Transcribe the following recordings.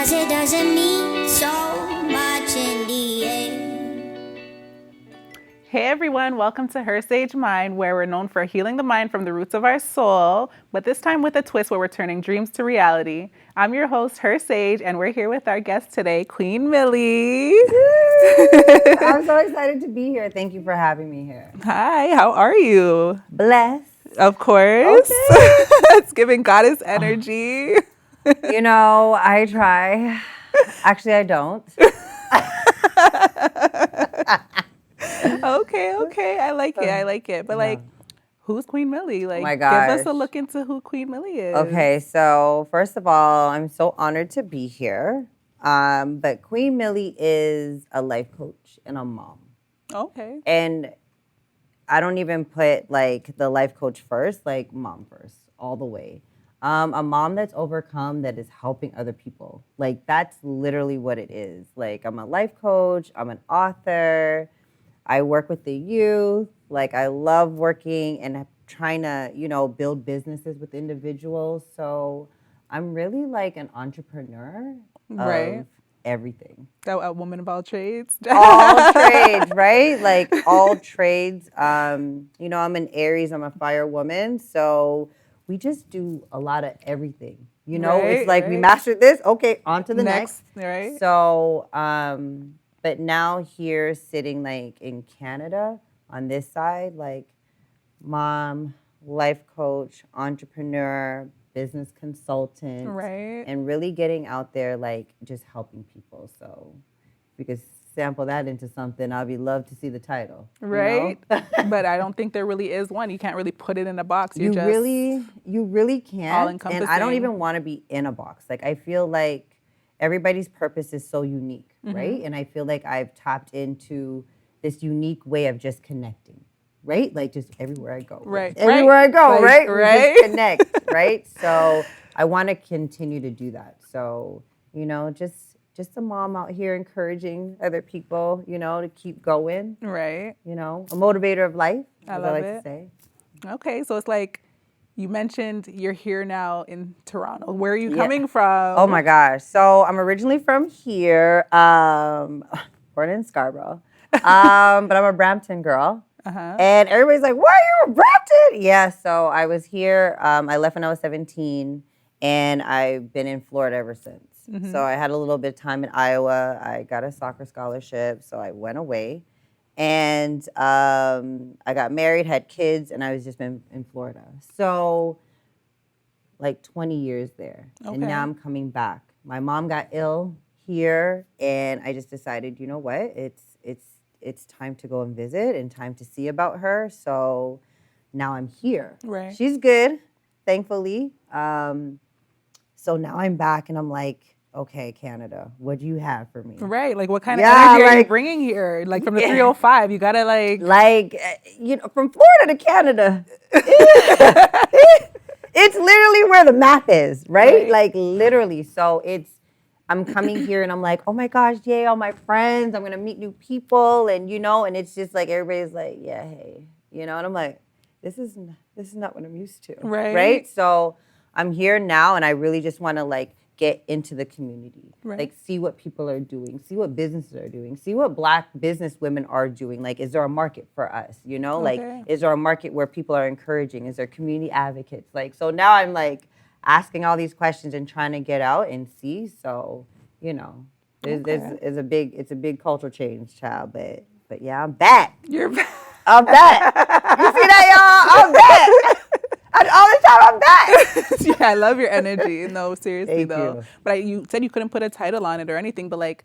'cause it doesn't mean so much in the end. Hey everyone, welcome to Her Sage Mind, where we're known for healing the mind from the roots of our soul, but this time with a twist where we're turning dreams to reality. I'm your host, Her Sage, and we're here with our guest today, Queen Millie. I'm so excited to be here. Thank you for having me here. Hi, how are you? Bless. Of course. Okay. It's giving goddess energy. I try. Actually, I don't. Okay. I like it. But who's Queen Millie? Oh my Give us a gosh. look into who Queen Millie is. Okay, so first of all, I'm so honored to be here. But Queen Millie is a life coach and a mom. Okay. And I don't even put like the life coach first, like mom first, all the way. A mom that's overcome, that is helping other people. Like that's literally what it is. Like I'm a life coach, I'm an author, I work with the youth. Like I love working and trying to, build businesses with individuals. So I'm really like an entrepreneur Right. of everything. A woman of all trades. All trades, right? Like all trades. I'm an Aries, I'm a fire woman. So we just do a lot of everything. It's like we mastered this. Okay, on to the next. Right. So, but now here sitting like in Canada on this side, like mom, life coach, entrepreneur, business consultant, Right. and really getting out there, like just helping people. So if we could sample that into something, I'd be love to see the title. Right. But I don't think there really is one. You can't really put it in a box. You really can't. all-encompassing. And I don't even want to be in a box. Like I feel like everybody's purpose is so unique, right? And I feel like I've tapped into this unique way of just connecting. Right? Like just everywhere I go. Right. Everywhere I go, right? We Right. just connect, right? So I want to continue to do that. So, just a mom out here encouraging other people, to keep going. Right. A motivator of life, I as love I like it. to say. Okay. So it's like you mentioned you're here now in Toronto. Where are you coming from? Oh my gosh. So I'm originally from here, born in Scarborough, but I'm a Brampton girl. And everybody's like, why are you a Brampton? Yeah, so I was here. I left when I was 17, and I've been in Florida ever since. So I had a little bit of time in Iowa. I got a soccer scholarship, so I went away. And I got married, had kids, and I was just been in Florida. So like 20 years there. Okay. And now I'm coming back. My mom got ill here, and I just decided, you know what? It's time to go and visit and time to see about her. So now I'm here. Right. She's good, thankfully. So now I'm back and I'm like, okay, Canada, what do you have for me? Right. Like what kind of energy are you like- bringing here? Like from the 305, you gotta From Florida to Canada. It's literally where the map is, right? Like literally. So I'm coming here and I'm like, oh my gosh, yay, all my friends. I'm gonna meet new people, and and it's just like everybody's like, yeah, hey, and I'm like, this is not what I'm used to, right? So I'm here now, and I really just want to like get into the community, like see what people are doing, see what businesses are doing, see what Black business women are doing. Like, is there a market for us? Like, is there a market where people are encouraging? Is there community advocates? Like, so now I'm like asking all these questions and trying to get out and see. So, it's a big cultural change, child. But yeah, I'm back. You're back. I'm back. You see that, y'all? I'm back. All the time, I'm back. Yeah, I love your energy. No, seriously Thank though. you. But you said you couldn't put a title on it or anything, but like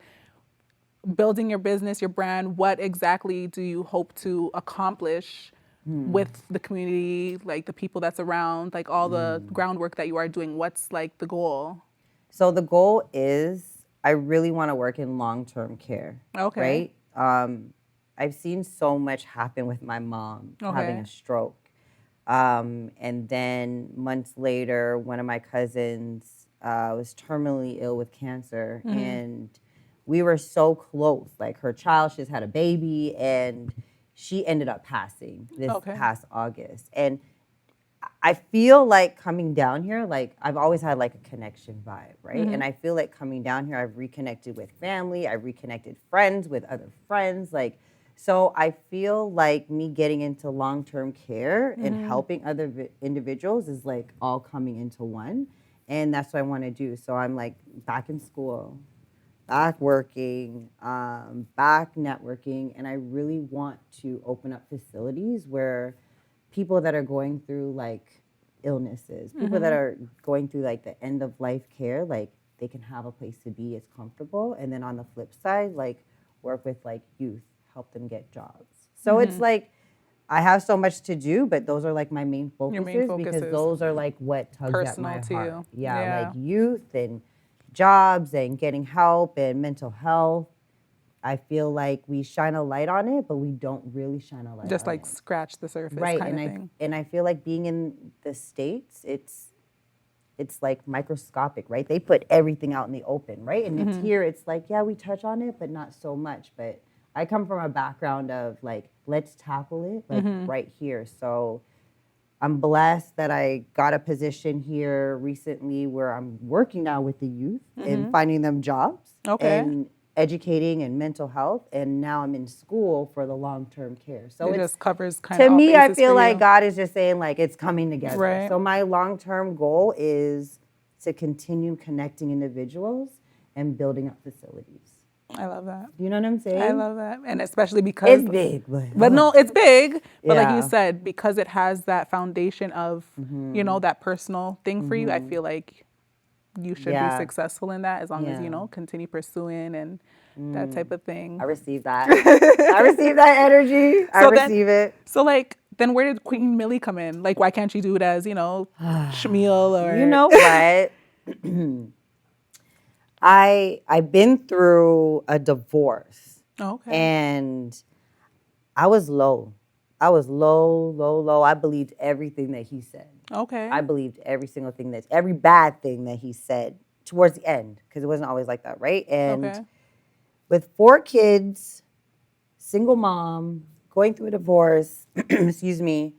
building your business, your brand, what exactly do you hope to accomplish with the community, like the people that's around, like all the groundwork that you are doing? What's like the goal? So the goal is I really want to work in long-term care. Okay. Right? I've seen so much happen with my mom having a stroke. And then months later, one of my cousins was terminally ill with cancer. And we were so close. Like her child, she just had a baby, and she ended up passing this past August. And I feel like coming down here, like I've always had like a connection vibe, right? And I feel like coming down here, I've reconnected with family, I've reconnected friends with other friends, like, so I feel like me getting into long-term care and helping other individuals is like all coming into one. And that's what I want to do. So I'm like back in school, back working, back networking, and I really want to open up facilities where people that are going through like illnesses, people that are going through like the end of life care, like they can have a place to be, it's comfortable. And then on the flip side, like work with like youth, help them get jobs. So it's like I have so much to do, but those are like my main focuses, because those are like what tugs personal at my to heart. you. Yeah, like youth and jobs and getting help and mental health. I feel like we shine a light on it, but we don't really shine a light Just on like it. scratch the surface Right, kind and of thing. I feel like being in the States, it's like microscopic, right? They put everything out in the open, right? And it's here, it's like, yeah, we touch on it, but not so much. But I come from a background of like, let's tackle it like right here. So I'm blessed that I got a position here recently where I'm working now with the youth and finding them jobs and educating and mental health. And now I'm in school for the long-term care. So It it's just covers kind of to all me, I bases feel for like you. God is just saying like it's coming together. Right. So my long-term goal is to continue connecting individuals and building up facilities. I love that. You know what I'm saying? I love that. And especially because It's big, but no, it's big. But like you Yeah. said, because it has that foundation of, you know, that personal thing for you, I feel like you should be Yeah. successful in that as long as, you Yeah. know, continue pursuing and that type of thing. I receive that. I receive that energy. I receive it. So like, then where did Queen Millie come in? Like, why can't you do it as, you know, Shamil or... You know what? I've been through a divorce. Oh, okay. And I was low. I was low. I believed everything that he said. Okay. I believed every single thing every bad thing that he said towards the end, because it wasn't always like that, right? And Okay. with 4 kids, single mom, going through a divorce, excuse me,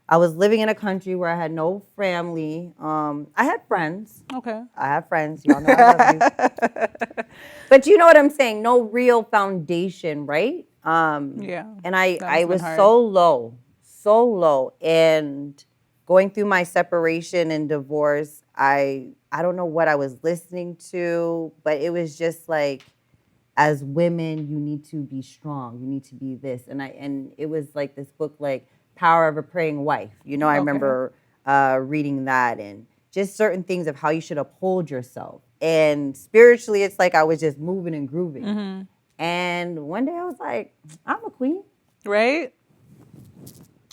I was living in a country where I had no family. I had friends. Okay. I have friends. Y'all know I love you. But you know what I'm saying? No real foundation, right? Yeah. And That must I have been was hard. so low. And going through my separation and divorce, I don't know what I was listening to, but it was just like, as women, you need to be strong. You need to be this. And it was like this book, like Power of a Praying Wife. You know, I remember reading that, and just certain things of how you should uphold yourself. And spiritually, it's like I was just moving and grooving. And one day I was like, I'm a queen. Right?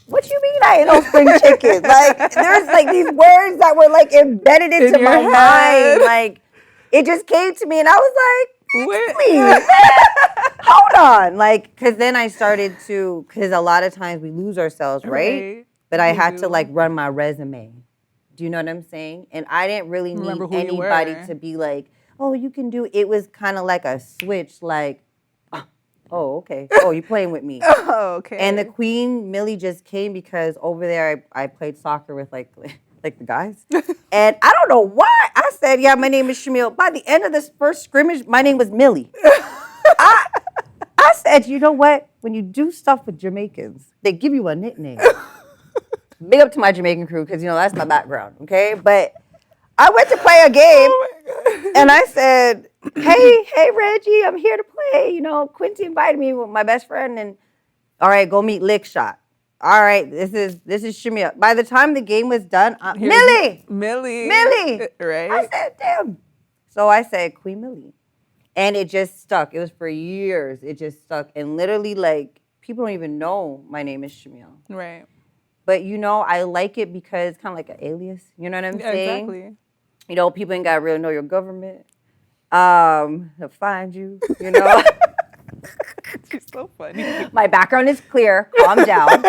What you mean I ain't no spring chicken? Like, there's like these words that were like embedded into In my your head. mind. Like, it just came to me and I was like, Wait. please, hold on. Like, because then I started to, because a lot of times we lose ourselves, right? But I We had to do. like run my resume. Do you know what I'm saying? And I didn't really need Remember who you anybody were. to be like, oh, you can do it. It was kind of like a switch, like, oh, okay. Oh, you playing with me. Oh, okay. And the Queen Millie just came because over there I played soccer with like the guys. And I don't know why I said, yeah, my name is Shamil. By the end of this first scrimmage, my name was Millie. I said, you know what? When you do stuff with Jamaicans, they give you a nickname. Big up to my Jamaican crew, because, you know, that's my background, okay? But I went to play a game, and I said, hey, Reggie, I'm here to play. You know, Quincy invited me with my best friend, and all right, go meet Lick Shot. All right, this is Shamil. By the time the game was done, Millie! Right? I said, damn. So I said, Queen Millie. And it just stuck. It was for years. It just stuck. And literally, like, people don't even know my name is Shamil. Right. But, you know, I like it because it's kind of like an alias. You know what I'm saying? Exactly. You know, people ain't got to really know your government to find you, you know? You're so funny. My background is clear. Calm down.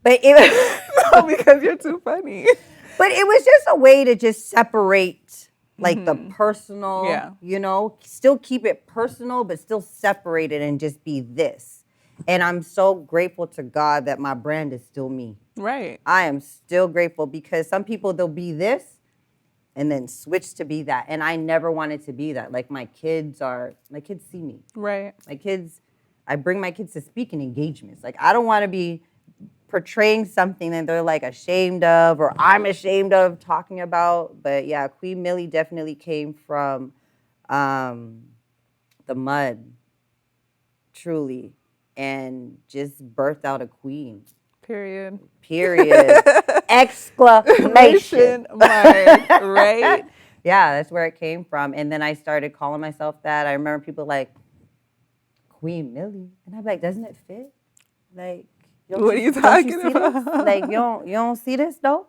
But it No, because you're too funny. But it was just a way to just separate, like, the personal, Yeah. you know, still keep it personal, but still separate it and just be this. And I'm so grateful to God that my brand is still me. Right. I am still grateful because some people, they'll be this and then switch to be that. And I never wanted to be that. Like my kids see me. Right. I bring my kids to speaking engagements. Like I don't want to be portraying something that they're like ashamed of or I'm ashamed of talking about. But yeah, Queen Millie definitely came from the mud, truly, and just birthed out a queen. Period. Exclamation mark, right? Yeah, that's where it came from. And then I started calling myself that. I remember people like, Queen Millie. And I'm like, doesn't it fit? Like, what are you talking about? This? Like, you don't see this though?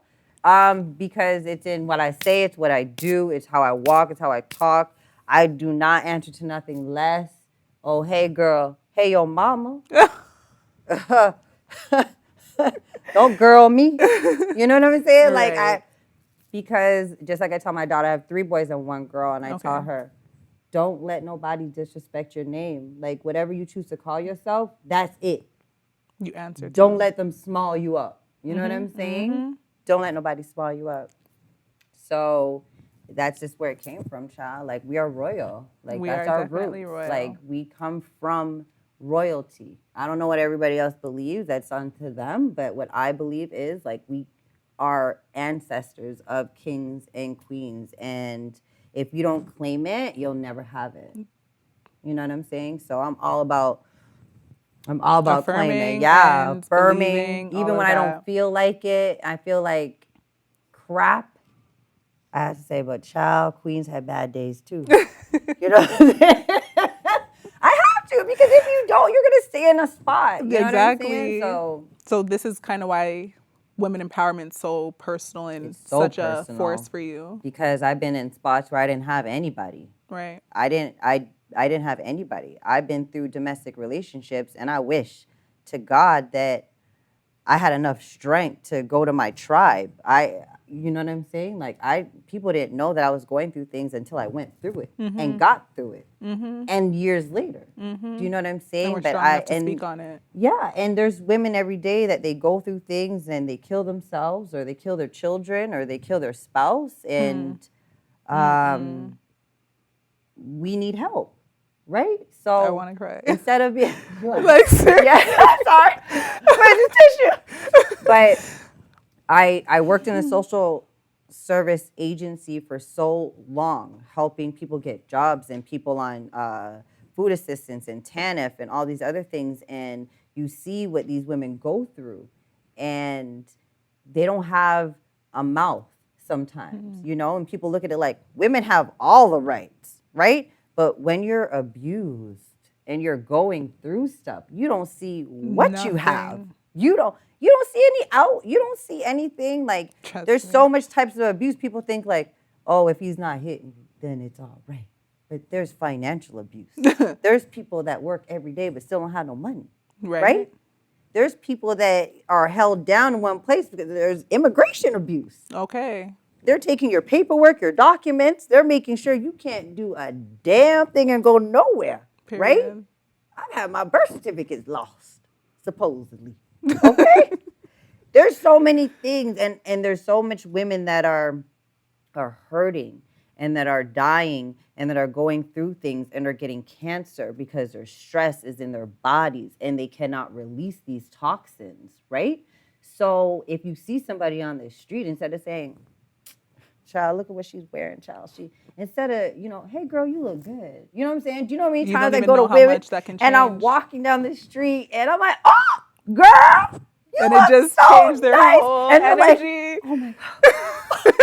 Because it's in what I say, it's what I do, it's how I walk, it's how I talk. I do not answer to nothing less. Oh, hey girl, hey yo mama. Don't girl me. You know what I'm saying? Right. Like because just like I tell my daughter, I have 3 boys and 1 girl, and I tell her, don't let nobody disrespect your name. Like whatever you choose to call yourself, that's it. You answer. Don't let them small you up. You know what I'm saying? Don't let nobody small you up. So that's just where it came from, child. Like we are royal. Like that's our roots. Royal. Like we come from royalty. I don't know what everybody else believes. That's unto them. But what I believe is like we are ancestors of kings and queens. And if you don't claim it, you'll never have it. You know what I'm saying? So I'm all about claiming. Yeah, affirming. Even when I don't feel like it, I feel like crap. I have to say, but child, queens have bad days too. You know what I'm saying? I have to, because if you don't, you're gonna stay in a spot. You know what I'm saying? So this is kind of why women empowerment is so personal and such a force for you. Because I've been in spots where I didn't have anybody. Right. I didn't have anybody. I've been through domestic relationships, and I wish to God that I had enough strength to go to my tribe. You know what I'm saying? Like people didn't know that I was going through things until I went through it and got through it, and years later. Do you know what I'm saying? And we're strong enough to speak on it. Yeah, and there's women every day that they go through things and they kill themselves, or they kill their children, or they kill their spouse, and we need help. Right? So I want to cry. Instead of being like, yeah, sorry, where's the tissue? But I worked in a social service agency for so long, helping people get jobs and people on food assistance and TANF and all these other things. And you see what these women go through, and they don't have a mouth sometimes, you know? And people look at it like women have all the rights, right? But when you're abused and you're going through stuff, you don't see what you have. You don't see you don't see anything. Like there's so much types of abuse. People think like, oh, if he's not hitting you, then it's all right. But there's financial abuse. There's people that work every day but still don't have no money. Right? There's people that are held down in one place because there's immigration abuse. Okay. They're taking your paperwork, your documents. They're making sure you can't do a damn thing and go nowhere. Period. Right? I've had my birth certificates lost, supposedly. Okay? There's so many things, and there's so much women that are hurting and that are dying and that are going through things and are getting cancer because their stress is in their bodies and they cannot release these toxins, right? So if you see somebody on the street, instead of saying, child, look at what she's wearing, child. Instead of, hey, girl, you look good. You know what I'm saying? Do you know how many times I go to women and I'm walking down the street and I'm like, oh, girl, you and look it just so changed their nice. whole And energy. Like, oh my God.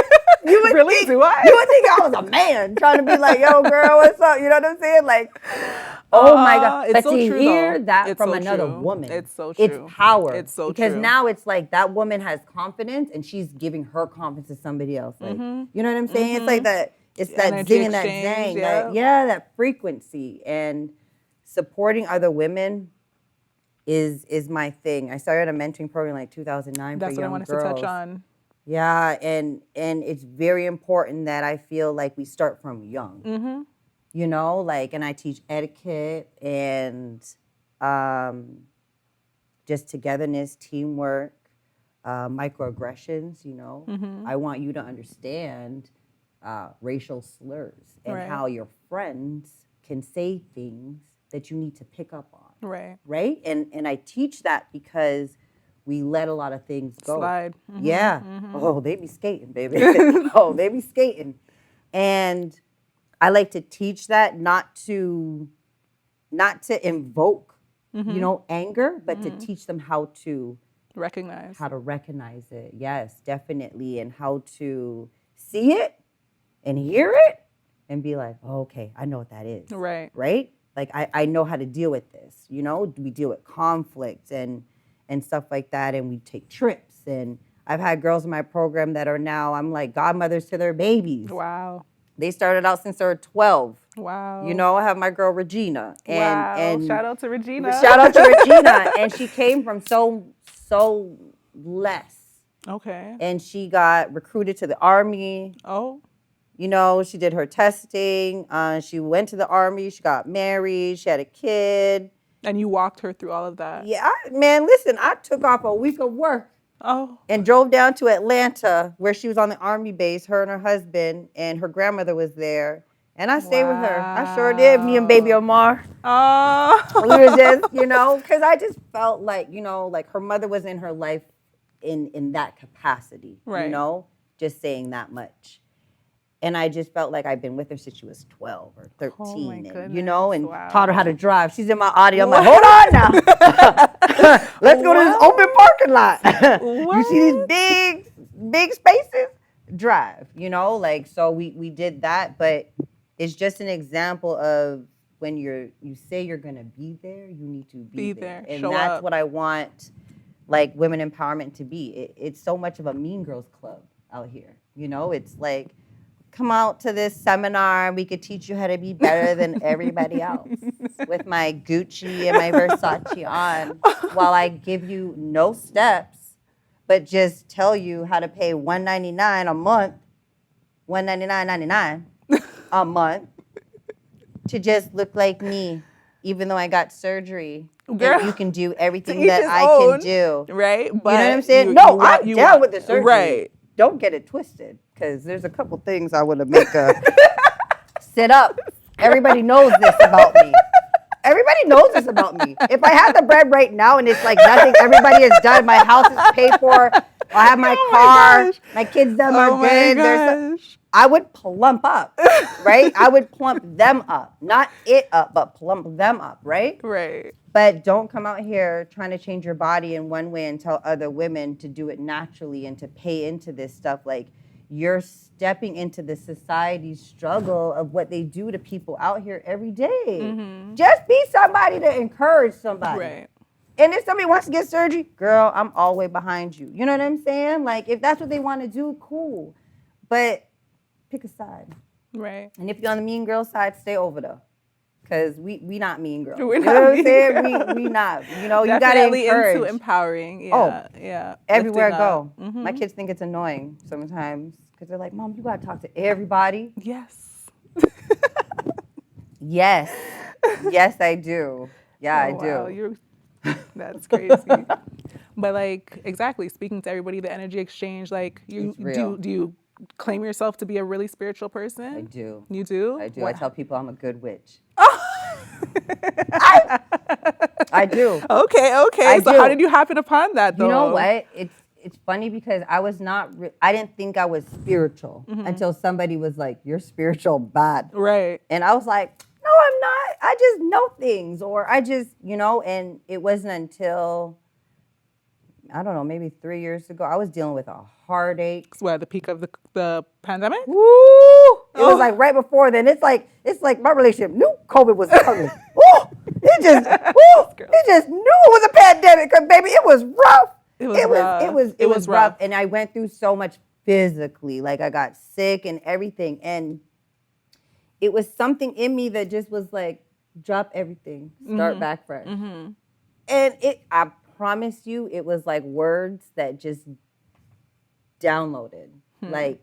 You would really? think, Do I? You would think I was a man trying to be like, yo, girl, what's up? You know what I'm saying? Like, oh my God. It's but so to true, hear though. that It's from so another true. woman, It's so true. It's power. It's so because true. now it's like that woman has confidence and she's giving her confidence to somebody else. Like, you know what I'm saying? It's like that. It's that Energy zing and that exchange, zang. That frequency. And supporting other women is my thing. I started a mentoring program like 2009 That's for young what I wanted girls. to touch on. Yeah, and it's very important that I feel like we start from young. And I teach etiquette and just togetherness, teamwork, microaggressions, you know. I want you to understand racial slurs and how your friends can say things that you need to pick up on. Right? And I teach that because we let a lot of things go. Slide. Yeah. Oh, they be skating, baby. Oh, they be skating. And I like to teach that not to invoke, you know, anger, but to teach them how to recognize it. Yes, definitely. And how to see it and hear it and be like, oh, okay, I know what that is. Right? Like, I know how to deal with this. You know, we deal with conflict and stuff like that. And we take trips. And I've had girls in my program that are now, I'm like, godmothers to their babies. Wow. They started out since they were 12. Wow. You know, I have my girl Regina. And shout out to Regina. Shout out to Regina. And she came from so less. Okay. And she got recruited to the Army. Oh. You know, she did her testing. She went to the Army. She got married. She had a kid. And you walked her through all of that? Yeah. Man, listen, I took off a week of work. Oh. And drove down to Atlanta where she was on the Army base, her and her husband, and her grandmother was there. And I stayed with her. I sure did, me and baby Omar. Oh. We were just, you know, because I just felt like, you know, like her mother was in her life in that capacity, you know, just saying that much. And I just felt like I'd been with her since she was 12 or 13, and, you know, and taught her how to drive. She's in my audio. I'm like, hold on now. Let's go to this open parking lot. You see these big spaces? Drive, you know, like, so we did that. But it's just an example of when you say you're going to be there, you need to be there. And Show that's up. what I want, like, women empowerment to be. It's so much of a Mean Girls Club out here. You know, it's like, come out to this seminar. We could teach you how to be better than everybody else with my Gucci and my Versace on while I give you no steps, but just tell you how to pay $199 a month, $199.99 a month to just look like me, even though I got surgery. Girl, you can do everything that I can do. Right? But you know what I'm saying? I'm down with the surgery. Right. Don't get it twisted, because there's a couple things I want to make sit up. Everybody knows this about me. Everybody knows this about me. If I had the bread right now and it's like nothing everybody has done, my house is paid for, I have my car, my kids them are good. I would plump up, right? I would plump them up. Not it up, but plump them up, right? Right. But don't come out here trying to change your body in one way and tell other women to do it naturally and to pay into this stuff. Like, you're stepping into the society's struggle of what they do to people out here every day. Just be somebody to encourage somebody. Right. And if somebody wants to get surgery, girl, I'm all the way behind you. You know what I'm saying? Like, if that's what they want to do, cool. But pick a side. Right. And if you're on the mean girl side, stay over there. Because we not mean girls. We're you not know what I'm mean saying? girls. We not. You know, you got to Definitely encourage. into empowering. Yeah. Oh, yeah. Everywhere I go. Mm-hmm. My kids think it's annoying sometimes because they're like, Mom, you got to talk to everybody. Yes. Yes. Yes, I do. Yeah, I do. Wow. That's crazy. But, like, exactly, speaking to everybody, the energy exchange, like, do you claim yourself to be a really spiritual person? I do. You do? I do. Wow. I tell people I'm a good witch. I do. Okay. So how did you happen upon that, though? You know what? It's funny because I was not. I didn't think I was spiritual until somebody was like, "You're spiritual bad." Right. And I was like, "No, I'm not. I just know things, or I just, you know." And it wasn't until, I don't know, maybe 3 years ago, I was dealing with a heartache. So at the peak of the pandemic? Woo! It was like right before then. It's like my relationship knew COVID was coming. It just knew it was a pandemic. 'Cause baby, it was rough. It was rough. And I went through so much physically. Like, I got sick and everything. And it was something in me that just was like, drop everything, start back fresh. And I promise you, it was like words that just downloaded. Like,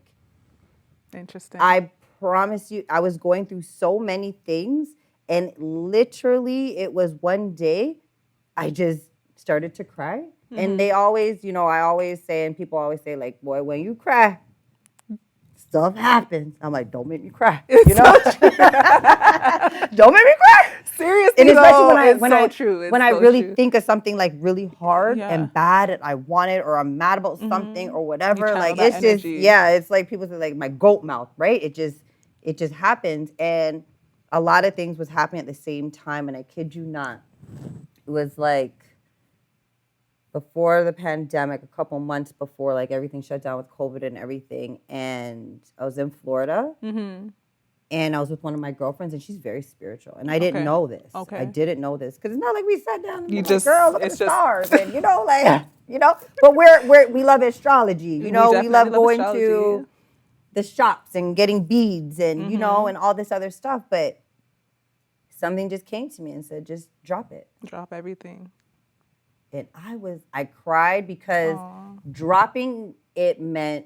interesting. I promise you, I was going through so many things, and literally it was one day I just started to cry. And they always, I always say, and people always say, like, boy, when you cry, stuff happens. I'm like, don't make me cry. Don't make me cry. Seriously, And especially true. when I really think of something like really hard Yeah. and bad, and I want it, or I'm mad about something or whatever. channel Like that it's just, energy. it's like people say like my goat mouth, right? It just happens, and a lot of things was happening at the same time. And I kid you not, it was like before the pandemic, a couple months before, like everything shut down with COVID and everything, and I was in Florida. And I was with one of my girlfriends, and she's very spiritual. And I didn't know this. Okay. I didn't know this because it's not like we sat down and just, girl, look at the stars, and But we love astrology. We love going to the shops and getting beads and and all this other stuff. But something just came to me and said, just drop it. Drop everything. And I cried because dropping it meant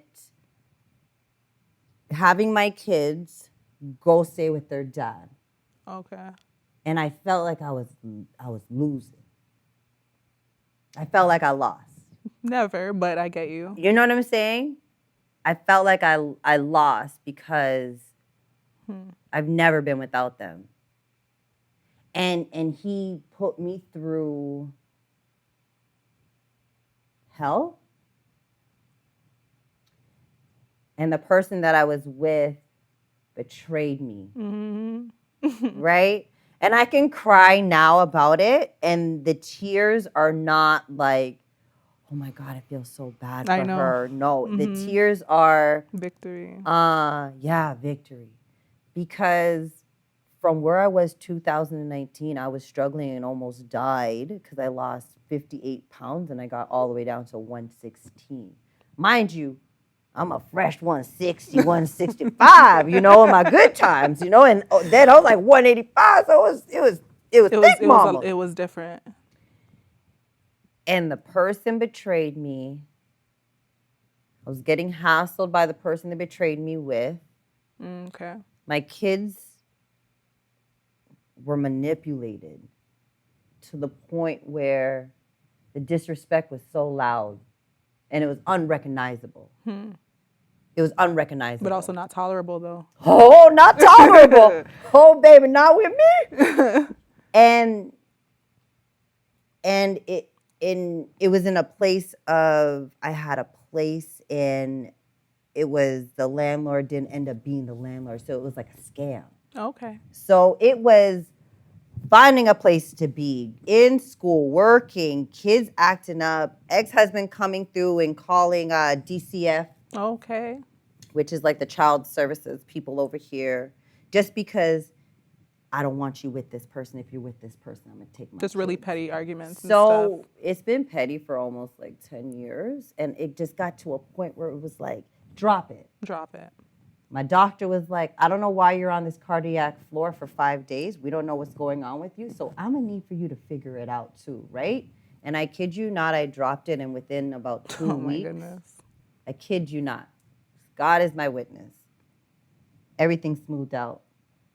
having my kids go stay with their dad. Okay. And I felt like I was losing. I felt like I lost. Never, but I get you. You know what I'm saying? I felt like I lost because I've never been without them. And he put me through hell. And the person that I was with betrayed me. Right? And I can cry now about it, and the tears are not like, oh my God, I feel so bad for her. No, the tears are victory. Victory. Because from where I was 2019, I was struggling and almost died because I lost 58 pounds and I got all the way down to 116. Mind you, I'm a fresh 160, 165, in my good times, and then I was like 185, so it was thick, mama. It was different. And the person betrayed me. I was getting hassled by the person that betrayed me with. Okay. My kids were manipulated to the point where the disrespect was so loud. And it was unrecognizable. It was unrecognizable. But also not tolerable, though. Oh, not tolerable. Oh, baby, not with me. And it was in a place of, I had a place, and it was, the landlord didn't end up being the landlord. So it was like a scam. Okay. So it was finding a place to be, in school, working, kids acting up, ex-husband coming through and calling DCF. Okay. Which is like the child services people over here, just because I don't want you with this person. If you're with this person, I'm gonna take my just really kids. petty arguments. So and stuff. It's been petty for almost like 10 years, and it just got to a point where it was like, drop it. Drop it. My doctor was like, I don't know why you're on this cardiac floor for 5 days. We don't know what's going on with you. So I'm going to need for you to figure it out too, right? And I kid you not, I dropped it, and within about 2 weeks, my goodness. I kid you not, God is my witness, everything smoothed out.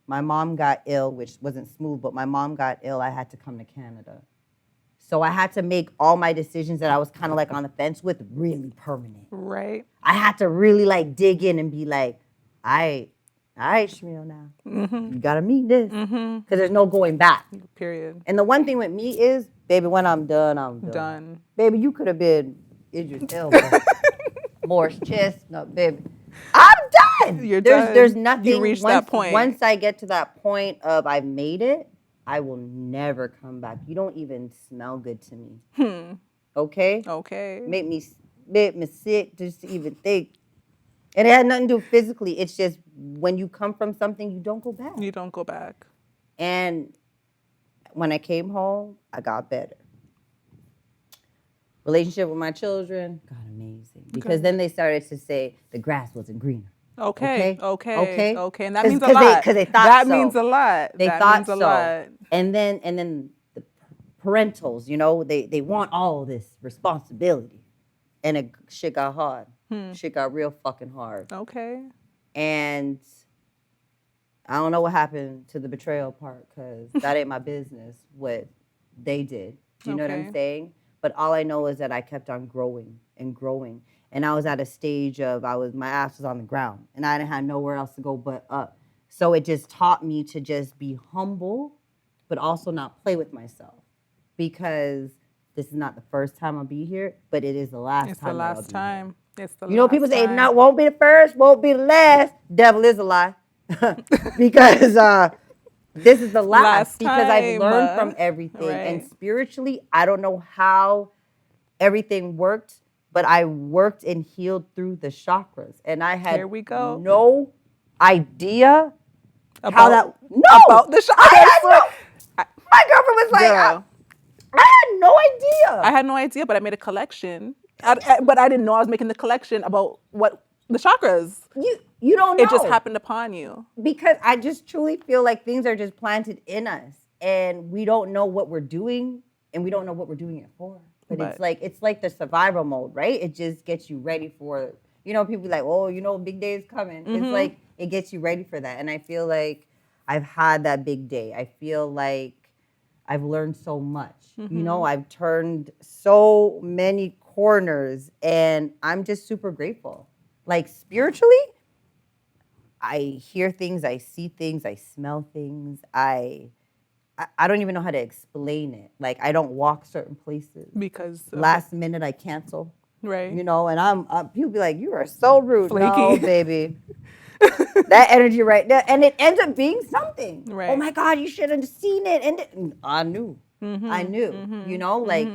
My mom got ill, which wasn't smooth, but my mom got ill. I had to come to Canada. So I had to make all my decisions that I was kind of like on the fence with really permanent. Right. I had to really like dig in and be like, all right, Shmuel, now. You got to meet this. Because there's no going back. Period. And the one thing with me is, baby, when I'm done, I'm done. Baby, you could have been Idris Elba, Morris Chestnut, baby. I'm done. You're done. There's nothing. You reached that point. Once I get to that point of I've made it, I will never come back. You don't even smell good to me. Okay? Okay. Make me sick just to even think. And it had nothing to do physically. It's just when you come from something, you don't go back. You don't go back. And when I came home, I got better. Relationship with my children, got amazing. Because then they started to say the grass wasn't greener. Okay. And that 'Cause means a lot. Because they thought that so. means a lot. They that thought means a so. lot. And then the parentals, they want all this responsibility. And shit got hard. Shit got real fucking hard. Okay. And I don't know what happened to the betrayal part, because that ain't my business what they did. Do you know what I'm saying? But all I know is that I kept on growing and growing. And I was at a stage of my ass was on the ground and I didn't have nowhere else to go but up. So it just taught me to just be humble, but also not play with myself. Because this is not the first time I'll be here, but it is the last It's time. the that I'll last be time. It's the Here. People last say, time. no, won't be the first, won't be the last. Devil is a lie. Because this is the last because I've time. learned from everything. Right. And spiritually, I don't know how everything worked, but I worked and healed through the chakras. And I had Here we go. no idea About, how that. No! about the chakras. I had no, my girlfriend was like, Girl. I had no idea. I had no idea, but I made a collection. But I didn't know I was making the collection about what the chakras. You don't know. It just happened upon you. Because I just truly feel like things are just planted in us and we don't know what we're doing and we don't know what we're doing it for. But it's like the survival mode, right? It just gets you ready for, people be like, oh, big day is coming. Mm-hmm. It's like it gets you ready for that. And I feel like I've had that big day. I feel like I've learned so much. Mm-hmm. I've turned so many corners and I'm just super grateful. Like spiritually, I hear things, I see things, I smell things. I don't even know how to explain it. Like I don't walk certain places. Because Last minute I cancel. Right. And I'm people be like, you are so rude. Flaky. No, baby. That energy right there. And it ends up being something. Right. Oh my God, you should have seen it. And I knew. Mm-hmm. I knew. Mm-hmm. Like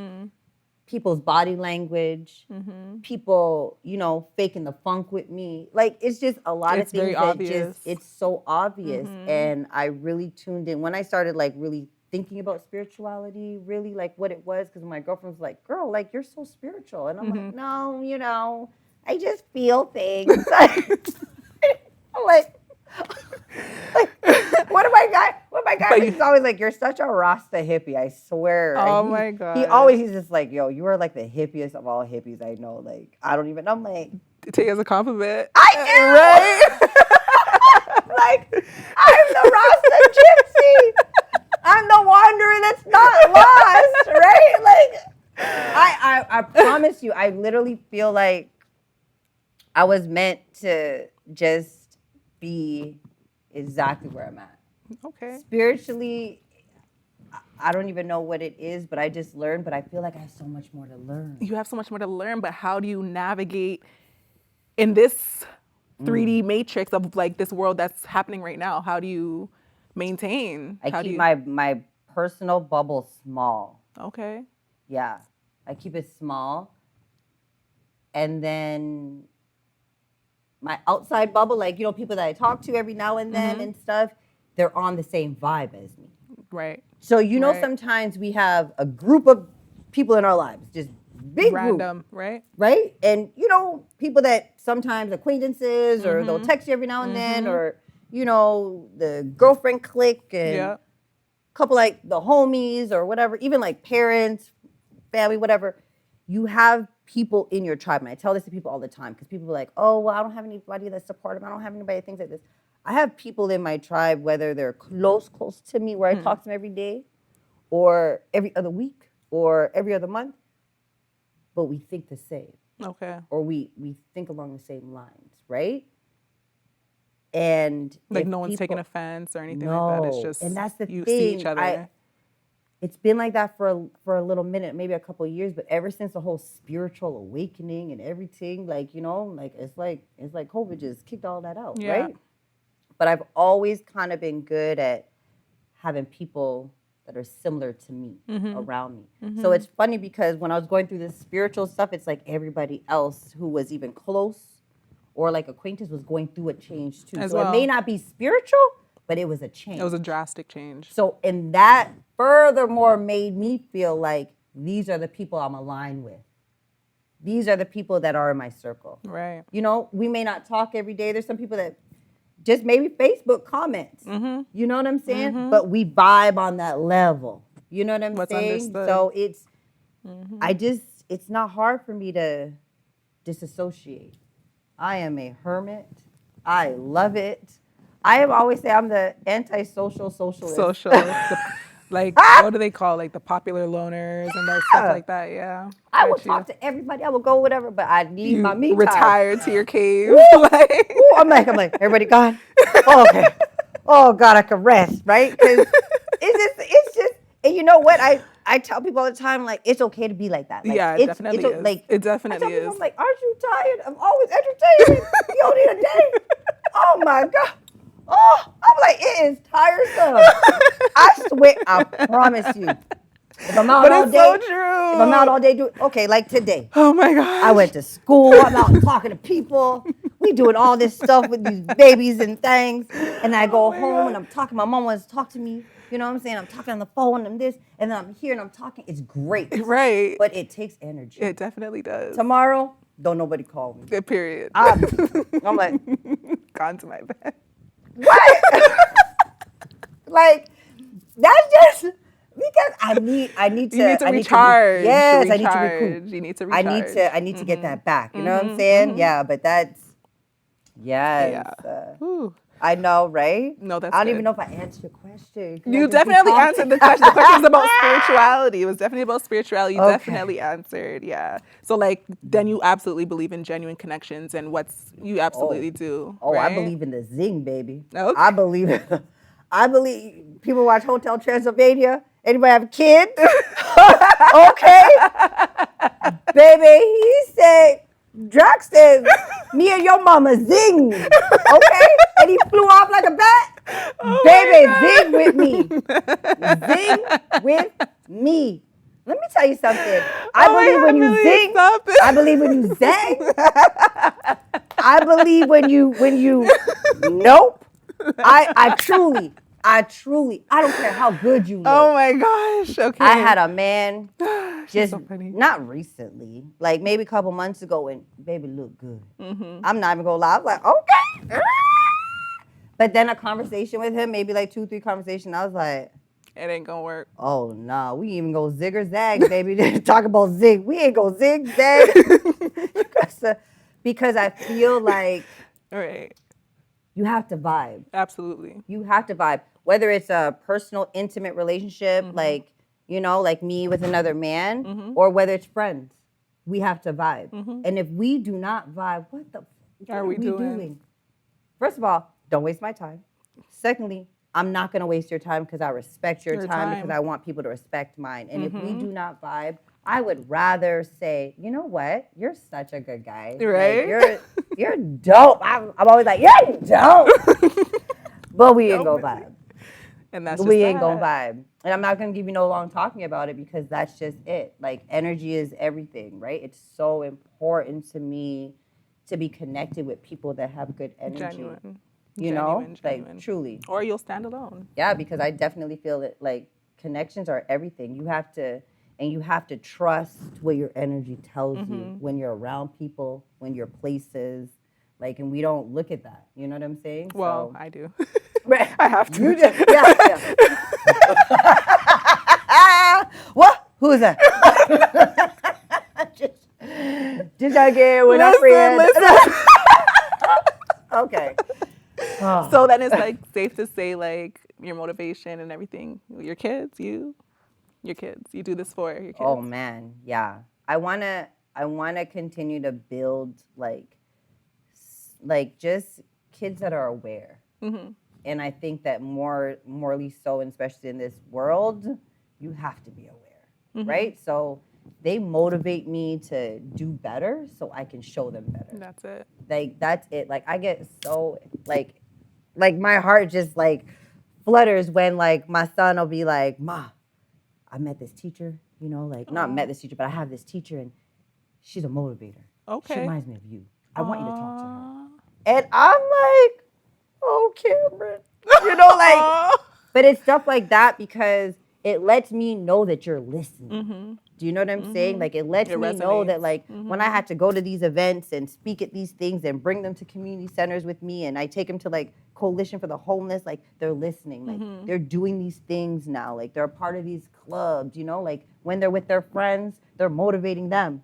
people's body language, people, faking the funk with me. Like it's just a lot of things very that obvious. It's so obvious. And I really tuned in when I started like really thinking about spirituality, really like what it was, because my girlfriend was like, girl, like you're so spiritual. And I'm like, no, I just feel things. I'm like what my guy is always like, you're such a Rasta hippie, I swear. Oh And my God. He's just like, yo, you are like the hippiest of all hippies I know. Like, I don't even, I'm like. Take it as a compliment. I do! Right? Like, I'm the Rasta gypsy. I'm the wanderer that's not lost, right? Like, I promise you, I literally feel like I was meant to just be exactly where I'm at. Okay. Spiritually, I don't even know what it is, but I just learned, but I feel like I have so much more to learn. You have so much more to learn, but how do you navigate in this 3D matrix of like this world that's happening right now? How do you maintain? I keep my personal bubble small. Okay. Yeah. I keep it small. And then my outside bubble, like, people that I talk to every now and then and stuff, they're on the same vibe as me. Right. So, sometimes we have a group of people in our lives, just big Random, group, right? right? And, people that sometimes acquaintances or they'll text you every now and then or, the girlfriend clique and a couple like the homies or whatever, even like parents, family, whatever. You have people in your tribe. And I tell this to people all the time because people are like, oh, well, I don't have anybody that's supportive. I don't have anybody that thinks like this. I have people in my tribe, whether they're close to me, where I talk to them every day or every other week or every other month, but we think the same. Okay. Or we think along the same lines, right? And like no one's taking offense or anything like that. It's just and that's the you thing. see each other. It's been like that for a little minute, maybe a couple of years, but ever since the whole spiritual awakening and everything, like, it's like COVID just kicked all that out, right? But I've always kind of been good at having people that are similar to me around me. So it's funny because when I was going through this spiritual stuff, it's like everybody else who was even close or like acquaintance was going through a change too. So it may not be spiritual, but it was a change. It was a drastic change. So, and that furthermore made me feel like these are the people I'm aligned with. These are the people that are in my circle. Right. We may not talk every day. There's some people that just maybe Facebook comments. You know what I'm saying? But we vibe on that level. You know what I'm saying? Understood. So it's, it's not hard for me to disassociate. I am a hermit. I love it. I always say I'm the antisocial socialist. Like, what do they call, like, the popular loners and like stuff like that? Yeah. I will Got you. talk to everybody. I will go whatever, but I need my me time. Retire to your cave. Woo! Like, Woo! I'm like, everybody gone? Oh, okay. Oh God, I can rest, right? Because it's just, and you know what? I tell people all the time, like, it's okay to be like that. Like, yeah, it definitely is. Like, It I tell definitely people, is. I'm like, aren't you tired of always entertaining? You don't need a day. Oh my God. Oh, I'm like, it is tiresome. I swear, I promise you. If I'm out But all it's day, so true. if I'm out all day, okay, like today. Oh my gosh. I went to school. I'm out talking to people. We doing all this stuff with these babies and things. And I go home and I'm talking. My mom wants to talk to me. You know what I'm saying? I'm talking on the phone and this. And then I'm here and I'm talking. It's great. Right. But it takes energy. It definitely does. Tomorrow, don't nobody call me. Good period. I'm like, gone to my bed. what? Like, that's just because I need to. You need to I recharge. Yes, I need to recharge. recoup. You need to recharge. I need to get that back. You know what I'm saying? Yeah, but that's yes. Ooh. I know, right? No, that's I don't good. even know if I answered your question. 'Cause I You just be definitely talking. answered the question. The question was about spirituality. It was definitely about spirituality. You Okay. definitely answered. Yeah. So like then you absolutely believe in genuine connections and you absolutely do. Oh, right? I believe in the zing, baby. Okay. I believe people watch Hotel Transylvania. Anybody have kids? Okay. Baby, he said, Drax said, me and your mama zing. Okay? And he flew off like a bat. Oh Baby, zing with me. Zing with me. Let me tell you something. I believe when you zing. I believe when you zang. I believe when you nope. I truly, I don't care how good you look. Oh my gosh. Okay. I had a man just so funny. not recently, like maybe a couple months ago, and baby look good. I'm not even gonna lie. I was like, okay. But then a conversation with him, maybe like 2-3 conversations, I was like, it ain't gonna work. oh no, we ain't even go zig or zag, baby. Talk about zig. We ain't go zig zag. Because I feel like Right. you have to vibe. Absolutely. You have to vibe. Whether it's a personal, intimate relationship, like, you know, like me with another man, or whether it's friends, we have to vibe. And if we do not vibe, what are we doing? First of all, don't waste my time. Secondly, I'm not going to waste your time because I respect your time because I want people to respect mine. And if we do not vibe, I would rather say, you know what? You're such a good guy. Right? Like, you're dope. I'm always like, you're dope. But we ain't gonna vibe. And that's we ain't gonna vibe. And I'm not gonna give you no long talking about it because that's just it. Like energy is everything, right? It's so important to me to be connected with people that have good energy. Genuine. You know? Like truly. Or you'll stand alone. Yeah, because I definitely feel that like connections are everything. You have to trust what your energy tells you when you're around people, when you're places. Like, and we don't look at that. You know what I'm saying? Well, I do. Right. I have to. You just, yeah. What? Who is that? just again with our friend. Okay. Oh. So then it's like safe to say like your motivation and everything. Your kids, your kids. You do this for your kids. Oh man, yeah. I wanna continue to build like just kids that are aware. And I think that morely so, and especially in this world, you have to be aware, right? So they motivate me to do better so I can show them better. That's it. Like, that's it. Like, I get so, like my heart just, like, flutters when, like, my son will be like, Ma, I met this teacher, you know, like, not met this teacher, but I have this teacher, and she's a motivator. Okay. She reminds me of you. I want you to talk to her. And I'm like, oh, Cameron. You know, like, but it's stuff like that because it lets me know that you're listening. Do you know what I'm saying? Like, it lets me know that, like, when I had to go to these events and speak at these things and bring them to community centers with me, and I take them to, like, Coalition for the Homeless, like, they're listening. Like, they're doing these things now. Like, they're a part of these clubs, you know? Like, when they're with their friends, they're motivating them.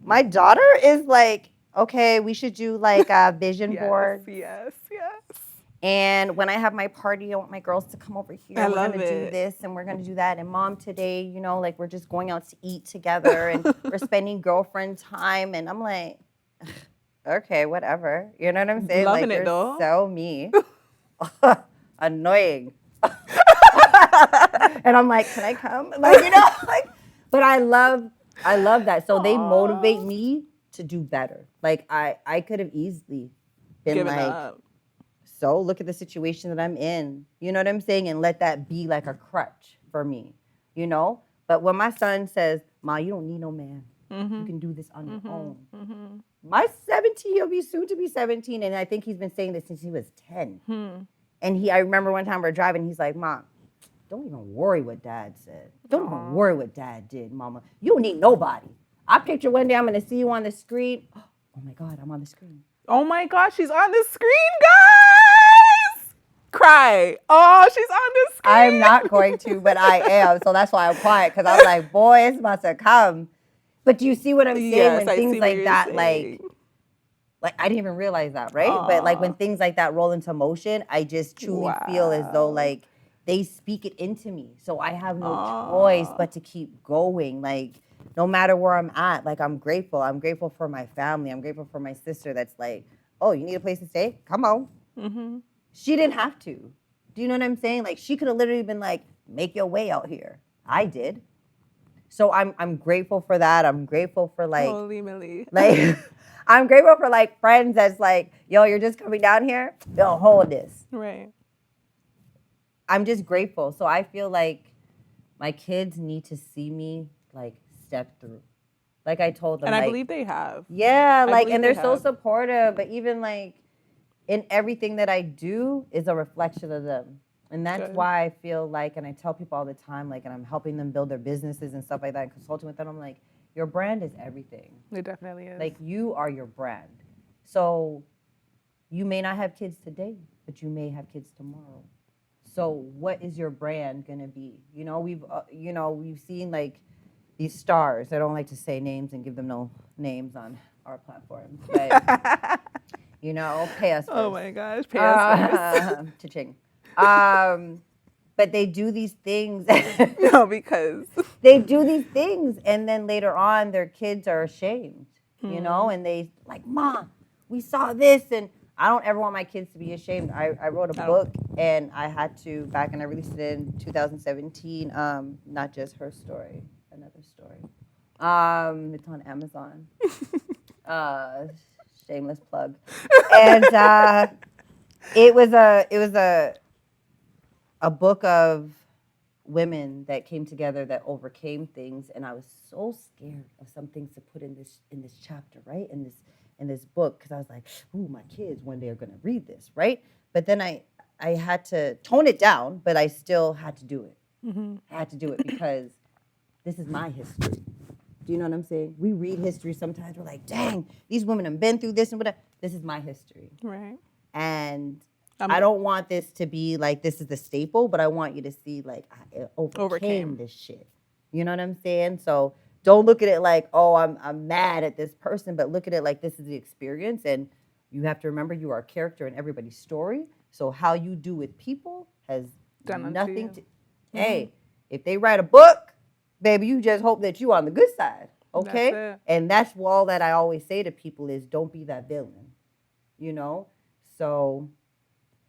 My daughter is like, okay, we should do, like, a vision board. Yes. And when I have my party, I want my girls to come over here. I We're love going to do it. this and we're going to do that. And mom, today, you know, like we're just going out to eat together and we're spending girlfriend time. And I'm like, okay, whatever. You know what I'm saying? Loving like, it, you're though. so me. Annoying. And I'm like, can I come? Like, you know, like, but I love that. So they motivate me to do better. Like I could have easily been Giving like, up. so look at the situation that I'm in. You know what I'm saying? And let that be like a crutch for me, you know? But when my son says, Ma, you don't need no man. You can do this on your own. My 17, he'll be soon to be 17. And I think he's been saying this since he was 10. And I remember one time we're driving, he's like, Mom, don't even worry what Dad said. Don't even worry what Dad did, Mama. You don't need nobody. I picture one day I'm going to see you on the screen. Oh my God, I'm on the screen. Oh my gosh, she's on the screen, guys! Cry. Oh, she's on the screen. I'm not going to, but I am. So that's why I'm quiet, because I was like, boy, it's about to come. But do you see what I'm saying? Yes, when I things see what like you're that, saying. like I didn't even realize that, right? But like when things like that roll into motion, I just truly feel as though like they speak it into me. So I have no choice but to keep going. Like no matter where I'm at, like I'm grateful. I'm grateful for my family. I'm grateful for my sister that's like, oh, you need a place to stay? Come on. She didn't have to. Do you know what I'm saying? Like she could have literally been like, make your way out here. I did. So I'm grateful for that. I'm grateful for like, Holy Millie. like I'm grateful for like friends that's like, yo, you're just coming down here? Yo, hold this. Right. I'm just grateful. So I feel like my kids need to see me like step through. Like I told them. And like, I believe they have. yeah, I like, believe and they're they so have. supportive, but even like in everything that I do is a reflection of them. And that's Good. why I feel like, and I tell people all the time, like, and I'm helping them build their businesses and stuff like that and consulting with them, I'm like, your brand is everything. It definitely is. Like you are your brand. So you may not have kids today, but you may have kids tomorrow. So what is your brand gonna be? You know, we've seen like these stars. I don't like to say names and give them no names on our platform, but you know, pay us first. Oh my gosh, pay us first. Cha-ching. But they do these things. No, because they do these things, and then later on, their kids are ashamed, you know, and they like, Mom, we saw this, and I don't ever want my kids to be ashamed. I wrote a book, and I had to back, and I released it in 2017. Not just her story, another story. It's on Amazon. Shameless plug. And it was a book of women that came together that overcame things, and I was so scared of some things to put in this chapter, right? In this book, because I was like, ooh, my kids one day are gonna read this, right? But then I had to tone it down, but I still had to do it. I had to do it because this is my history. Do you know what I'm saying? We read history sometimes, we're like, dang, these women have been through this and whatever. This is my history. right. And I don't want this to be like this is the staple, but I want you to see like I overcame this shit. You know what I'm saying? So don't look at it like, oh, I'm mad at this person, but look at it like this is the experience, and you have to remember you are a character in everybody's story. So how you do with people has nothing to. Hey, if they write a book, baby, you just hope that you on the good side, okay? That's it. And that's all that I always say to people is don't be that villain, you know? So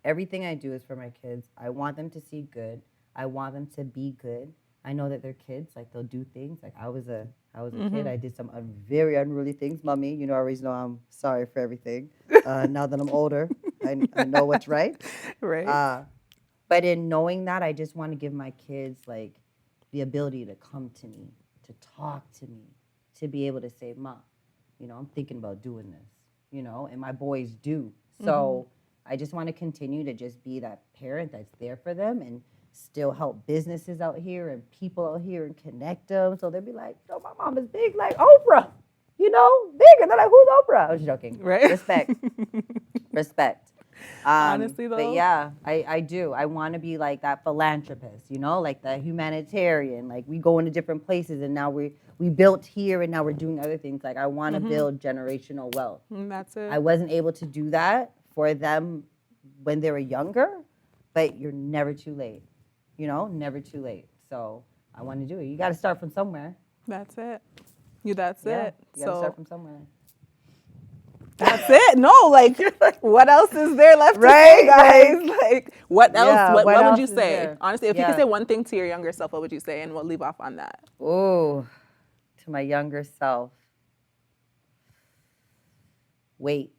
everything I do is for my kids. I want them to see good. I want them to be good. I know that they're kids, like they'll do things. Like I was a kid. I did some very unruly things, mommy. You know, I always know I'm sorry for everything. Now that I'm older, I know what's right. Right. But in knowing that, I just want to give my kids like the ability to come to me, to talk to me, to be able to say, Ma, you know, I'm thinking about doing this, you know, and my boys do. So I just want to continue to just be that parent that's there for them and still help businesses out here and people out here and connect them. So they'll be like, yo, my mom is big like Oprah, you know, big. And they're like, who's Oprah? I was joking. Right. Respect. Respect. Honestly, though. But yeah, I do. I want to be like that philanthropist, you know, like the humanitarian. Like we go into different places and now we built here and now we're doing other things. Like I want to build generational wealth. That's it. I wasn't able to do that for them when they were younger, but you're never too late. You know, never too late. So I want to do it. You got to start from somewhere. That's it. That's Yeah, it. you got to start from somewhere. That's it. No, like, what else is there left to Right, say, guys? Like, what else? Yeah, what what would else you is say? there? Honestly, if you Yeah. could say one thing to your younger self, what would you say? And we'll leave off on that. Oh, to my younger self. Wait.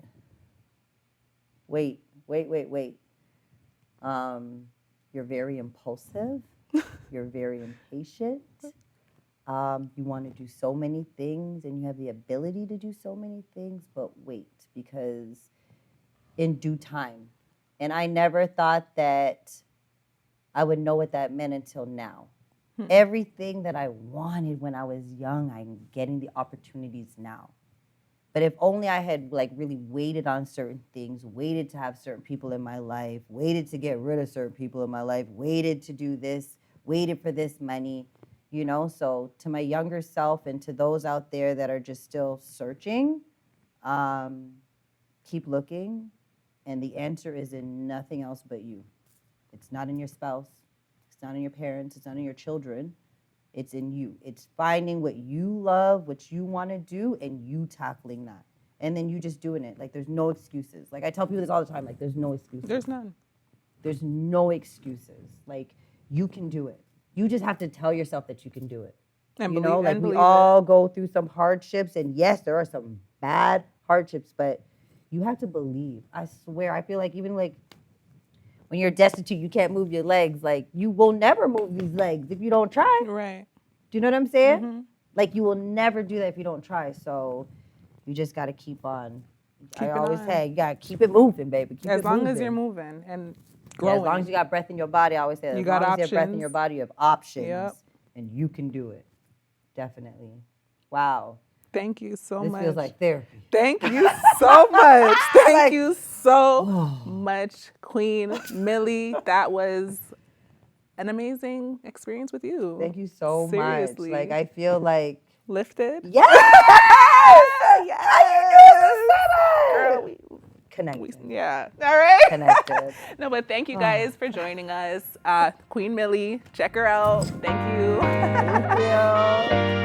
You're very impulsive. You're very impatient. You want to do so many things and you have the ability to do so many things, but wait, because in due time. And I never thought that I would know what that meant until now. Everything that I wanted when I was young, I'm getting the opportunities now. But if only I had like really waited on certain things, waited to have certain people in my life, waited to get rid of certain people in my life, waited to do this, waited for this money, you know? So to my younger self and to those out there that are just still searching, keep looking. And the answer is in nothing else but you. It's not in your spouse. It's not in your parents. It's not in your children. It's in you. It's finding what you love, what you want to do, and you tackling that. And then you just doing it. Like, there's no excuses. Like, I tell people this all the time. Like, there's no excuses. There's none. There's no excuses. Like, you can do it. You just have to tell yourself that you can do it. And you know, like, we believe all go through some hardships. And yes, there are some bad hardships, but you have to believe. I swear, I feel like even like when you're destitute, you can't move your legs. Like, you will never move these legs if you don't try. Right. Do you know what I'm saying? Mm-hmm. Like, you will never do that if you don't try. So you just got to keep on. I always say, you got to keep it moving, baby. Keep as it long moving. as you're moving and Yeah, growing. as long as you got breath in your body, I always say, You as got long as you have breath in options. your body, you have options. Yep. And you can do it. Definitely. Wow. Thank you so This much. feels like therapy. Thank you so much. Thank you so much, Queen Millie. That was an amazing experience with you. Thank you so Seriously. much. Like, I feel like... Lifted. Yes! Yes! How you doing, Girl, we Connected. yeah. All right. Connected. No, but thank you guys for joining us. Queen Millie, check her out. Thank you. Thank you.